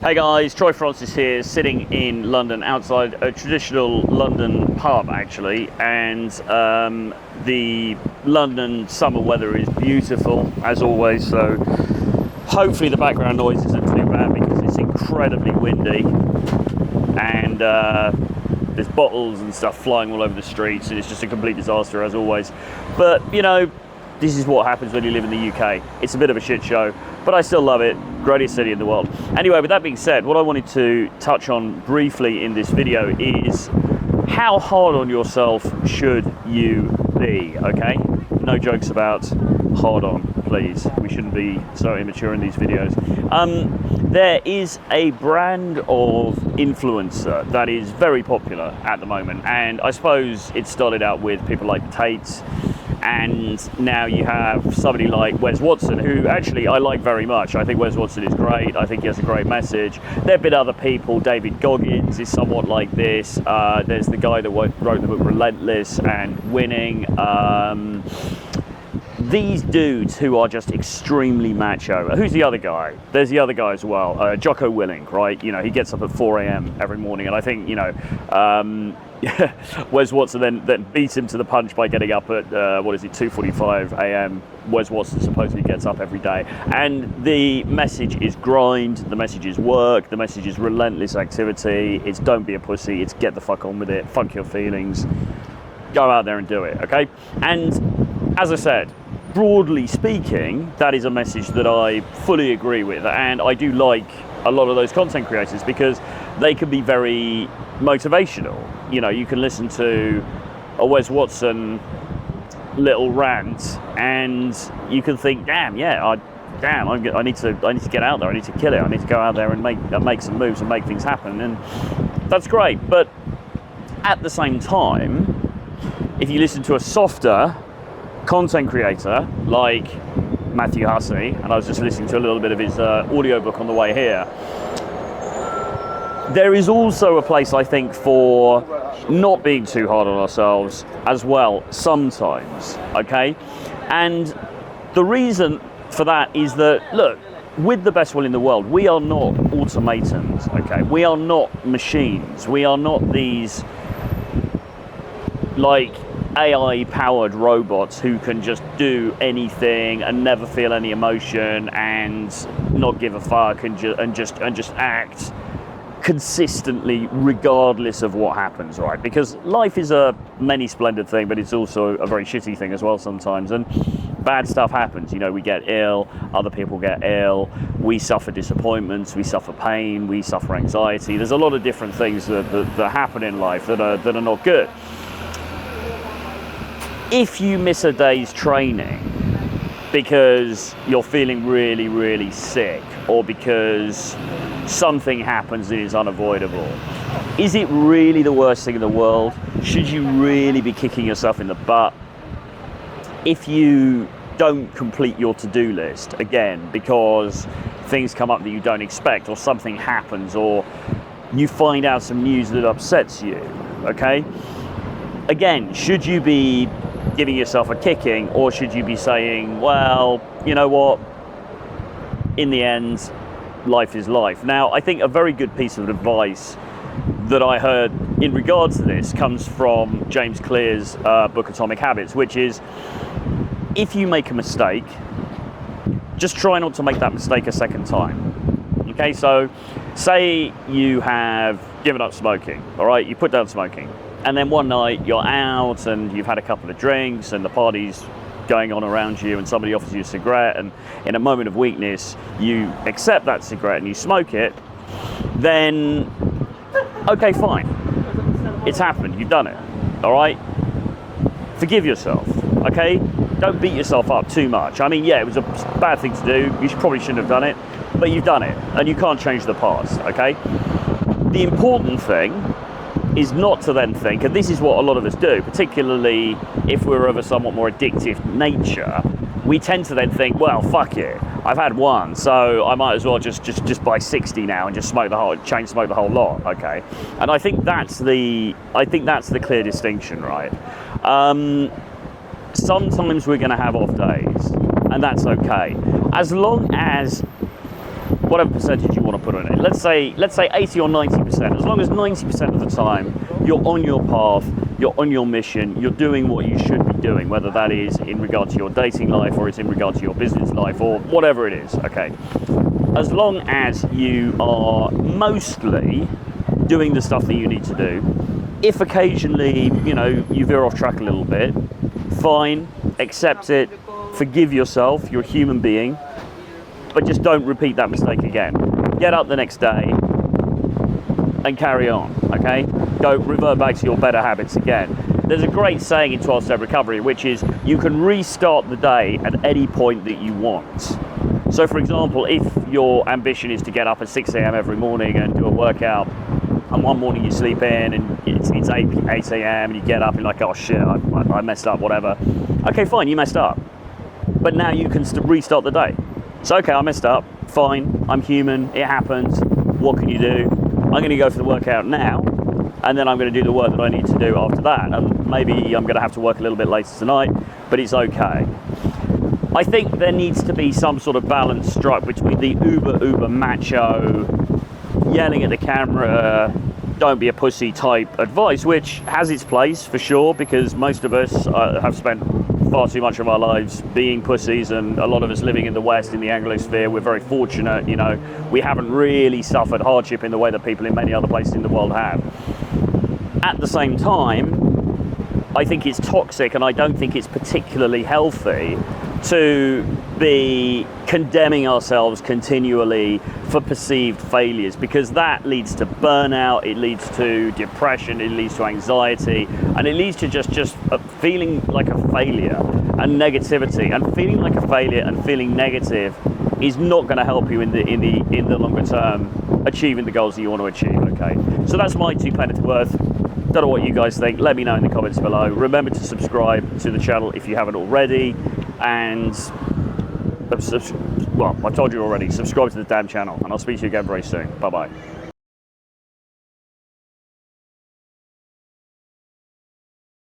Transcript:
Hey guys, Troy Francis here, sitting in London outside a traditional London pub actually, and the London summer weather is beautiful as always, so hopefully the background noise isn't too bad because it's incredibly windy and there's bottles and stuff flying all over the streets and it's just a complete disaster as always. But you know, this is what happens when you live in the UK. It's a bit of a shit show, but I still love it. Greatest city in the world. Anyway, with that being said, what I wanted to touch on briefly in this video is how hard on yourself should you be, okay? No jokes about hard on, please. We shouldn't be so immature in these videos. There is a brand of influencer that is very popular at the moment, and I suppose it started out with people like Tate, and now you have somebody like Wes Watson, who actually I like very much. I think Wes Watson is great. I think he has a great message. There have been other people. David Goggins is somewhat like this. There's the guy that wrote the book Relentless and Winning. These dudes who are just extremely macho. Who's the other guy? There's the other guy as well, Jocko Willink, right? You know, he gets up at 4 a.m. every morning, and I think, you know, Wes Watson then beats him to the punch by getting up at, 2:45 a.m. Wes Watson supposedly gets up every day. And the message is grind, the message is work, the message is relentless activity, it's don't be a pussy, it's get the fuck on with it, fuck your feelings, go out there and do it, okay? And as I said, broadly speaking, that is a message that I fully agree with, and I do like a lot of those content creators because they can be very motivational. You know, you can listen to a Wes Watson little rant and you can think, damn, yeah, I need to get out there, I need to kill it, I need to go out there and make some moves and make things happen, and that's great. But at the same time, if you listen to a softer content creator like Matthew Hussey, and I was just listening to a little bit of his audiobook on the way here, there is also a place, I think, for not being too hard on ourselves as well sometimes, okay? And the reason for that is that, look, with the best will in the world, we are not automatons, okay? We are not machines. We are not these, like, AI-powered robots who can just do anything and never feel any emotion and not give a fuck and just act consistently regardless of what happens, right? Because life is a many splendid thing, but it's also a very shitty thing as well sometimes, and bad stuff happens. You know, we get ill, other people get ill, we suffer disappointments, we suffer pain, we suffer anxiety. There's a lot of different things that happen in life that are not good. If you miss a day's training because you're feeling really, really sick, or because something happens that is unavoidable, is it really the worst thing in the world? Should you really be kicking yourself in the butt if you don't complete your to-do list, again, because things come up that you don't expect, or something happens, or you find out some news that upsets you, okay? Again, should you be giving yourself a kicking, or should you be saying, well, you know what, in the end, life is life? Now, I think a very good piece of advice that I heard in regards to this comes from James Clear's book Atomic Habits, which is, if you make a mistake, just try not to make that mistake a second time. Okay, so say you have given up smoking, all right, you put down smoking, and then one night you're out and you've had a couple of drinks and the party's going on around you and somebody offers you a cigarette, and in a moment of weakness you accept that cigarette and you smoke it, then okay, fine, it's happened, you've done it, all right? Forgive yourself, okay? Don't beat yourself up too much. I mean, yeah, it was a bad thing to do, you probably shouldn't have done it, but you've done it and you can't change the past, okay? The important thing is not to then think, and this is what a lot of us do, particularly if we're of a somewhat more addictive nature, we tend to then think, well, fuck it, I've had one, so I might as well just buy 60 now and just chain smoke the whole lot, okay? And I think that's the clear distinction, right? Sometimes we're going to have off days, and that's okay, as long as whatever percentage you want to put on it. Let's say 80 or 90%. As long as 90% of the time you're on your path, you're on your mission, you're doing what you should be doing, whether that is in regard to your dating life or it's in regard to your business life or whatever it is, okay? As long as you are mostly doing the stuff that you need to do, if occasionally, you veer off track a little bit, fine, accept it, forgive yourself, you're a human being, but just don't repeat that mistake again. Get up the next day and carry on, okay? Go revert back to your better habits again. There's a great saying in 12-step recovery, which is you can restart the day at any point that you want. So for example, if your ambition is to get up at 6 a.m. every morning and do a workout, and one morning you sleep in and it's 8 a.m. and you get up and you're like, oh shit, I messed up, whatever. Okay, fine, you messed up. But now you can restart the day. So okay, I messed up, fine, I'm human, it happens, what can you do? I'm gonna go for the workout now, and then I'm gonna do the work that I need to do after that. And maybe I'm gonna have to work a little bit later tonight, but it's okay. I think there needs to be some sort of balance struck between the uber macho, yelling at the camera, don't be a pussy type advice, which has its place for sure, because most of us have spent far too much of our lives being pussies, and a lot of us living in the West, in the Anglosphere, we're very fortunate, we haven't really suffered hardship in the way that people in many other places in the world have. At the same time, I think it's toxic, and I don't think it's particularly healthy to be condemning ourselves continually for perceived failures, because that leads to burnout, it leads to depression, it leads to anxiety, and it leads to just feeling like a failure and negativity. And feeling like a failure and feeling negative is not going to help you in the longer term achieving the goals that you want to achieve. Okay, so that's my 2 pennies worth. Don't know what you guys think. Let me know in the comments below. Remember to subscribe to the channel if you haven't already. And, well, I told you already, subscribe to the damn channel. And I'll speak to you again very soon. Bye-bye.